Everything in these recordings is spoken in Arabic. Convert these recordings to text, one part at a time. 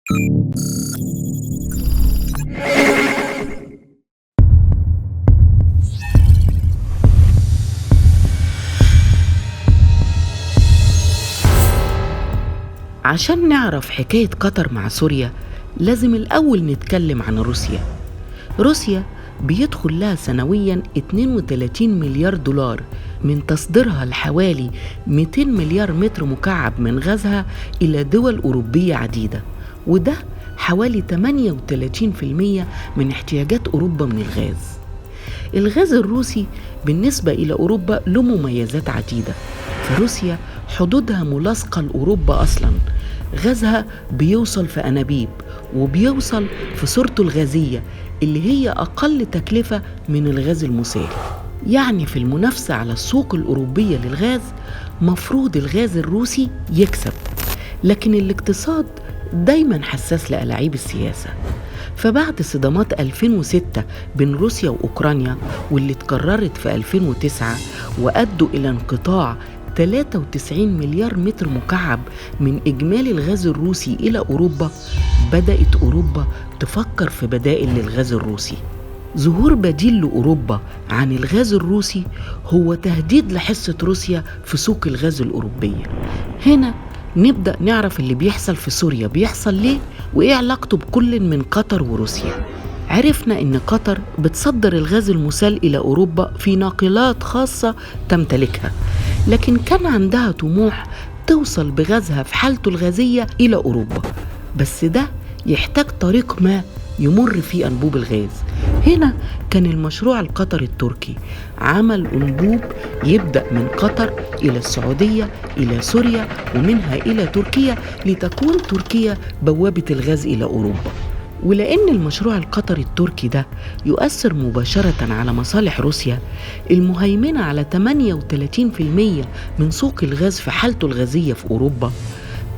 عشان نعرف حكاية قطر مع سوريا لازم الأول نتكلم عن روسيا. روسيا بيدخل لها سنوياً 32 مليار دولار من تصديرها لحوالي 200 مليار متر مكعب من غازها إلى دول أوروبية عديدة، وده حوالي 38% من احتياجات أوروبا من الغاز. الغاز الروسي بالنسبة إلى أوروبا له مميزات عديدة، فروسيا حدودها ملاصقة لأوروبا أصلاً، غازها بيوصل في أنابيب وبيوصل في صورته الغازية اللي هي أقل تكلفة من الغاز المسال. يعني في المنافسة على السوق الأوروبية للغاز مفروض الغاز الروسي يكسب، لكن الاقتصاد دايما حساس لألاعيب السياسة. فبعد صدامات 2006 بين روسيا وأوكرانيا واللي اتكررت في 2009 وأدوا إلى انقطاع 93 مليار متر مكعب من إجمالي الغاز الروسي إلى أوروبا، بدأت أوروبا تفكر في بدائل للغاز الروسي. ظهور بديل لأوروبا عن الغاز الروسي هو تهديد لحصة روسيا في سوق الغاز الأوروبية. هنا نبدأ نعرف اللي بيحصل في سوريا بيحصل ليه وإيه علاقته بكل من قطر وروسيا. عرفنا إن قطر بتصدر الغاز المسال إلى أوروبا في ناقلات خاصة تمتلكها، لكن كان عندها طموح توصل بغازها في حالته الغازية إلى أوروبا، بس ده يحتاج طريق ما يمر فيه أنبوب الغاز. هنا كان المشروع القطري التركي عمل أنبوب يبدأ من قطر إلى السعودية إلى سوريا ومنها إلى تركيا، لتكون تركيا بوابة الغاز إلى أوروبا. ولأن المشروع القطري التركي ده يؤثر مباشرة على مصالح روسيا المهيمنة على 38% من سوق الغاز في حالته الغازية في أوروبا،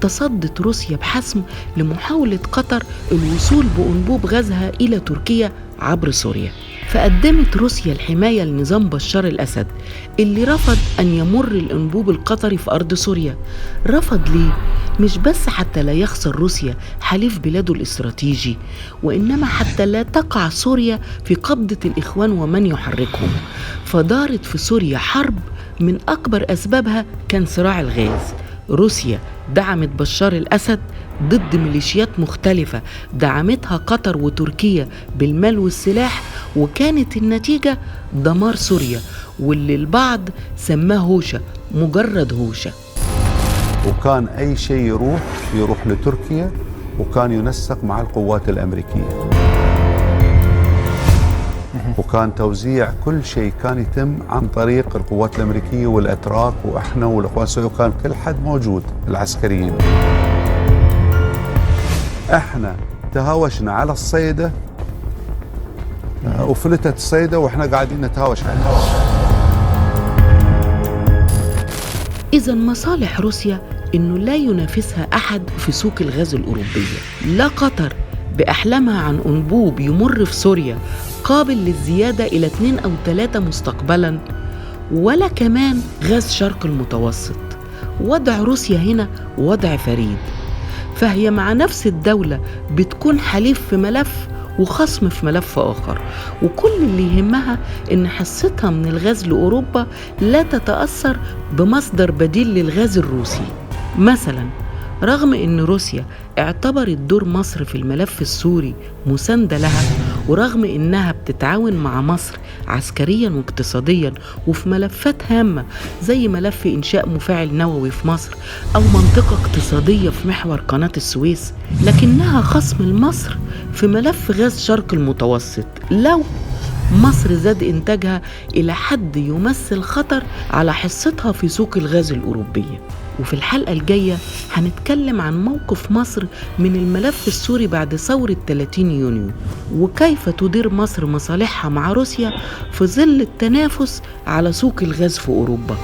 تصدت روسيا بحسم لمحاولة قطر الوصول بأنبوب غازها إلى تركيا عبر سوريا. فقدمت روسيا الحماية لنظام بشار الأسد اللي رفض أن يمر الأنبوب القطري في أرض سوريا. رفض ليه؟ مش بس حتى لا يخسر روسيا حليف بلاده الاستراتيجي، وإنما حتى لا تقع سوريا في قبضة الإخوان ومن يحركهم. فدارت في سوريا حرب من أكبر أسبابها كان صراع الغاز. روسيا دعمت بشار الأسد ضد ميليشيات مختلفة دعمتها قطر وتركيا بالمال والسلاح، وكانت النتيجة دمار سوريا واللي البعض سماه هوشة، مجرد هوشة. وكان أي شيء يروح لتركيا، وكان ينسق مع القوات الأمريكية، وكان توزيع كل شيء كان يتم عن طريق القوات الأمريكية والأتراك وإحنا والإخوان السوريين، وكان كل حد موجود العسكريين. إحنا تهاوشنا على الصيدة وفلتت الصيدة وإحنا قاعدين نتهاوش عليها. إذن مصالح روسيا إنه لا ينافسها أحد في سوق الغاز الأوروبية، لا قطر بأحلامها عن أنبوب يمر في سوريا قابل للزيادة إلى 2 أو 3 مستقبلاً، ولا كمان غاز شرق المتوسط. وضع روسيا هنا وضع فريد، فهي مع نفس الدولة بتكون حليف في ملف وخصم في ملف آخر، وكل اللي يهمها إن حصتها من الغاز لأوروبا لا تتأثر بمصدر بديل للغاز الروسي. مثلاً رغم إن روسيا اعتبرت دور مصر في الملف السوري مساندة لها، ورغم إنها بتتعاون مع مصر عسكرياً واقتصادياً وفي ملفات هامة زي ملف إنشاء مفاعل نووي في مصر أو منطقة اقتصادية في محور قناة السويس، لكنها خصم لمصر في ملف غاز شرق المتوسط لو مصر زاد إنتاجها إلى حد يمثل خطر على حصتها في سوق الغاز الأوروبية. وفي الحلقة الجاية هنتكلم عن موقف مصر من الملف السوري بعد ثورة 30 يونيو، وكيف تدير مصر مصالحها مع روسيا في ظل التنافس على سوق الغاز في أوروبا.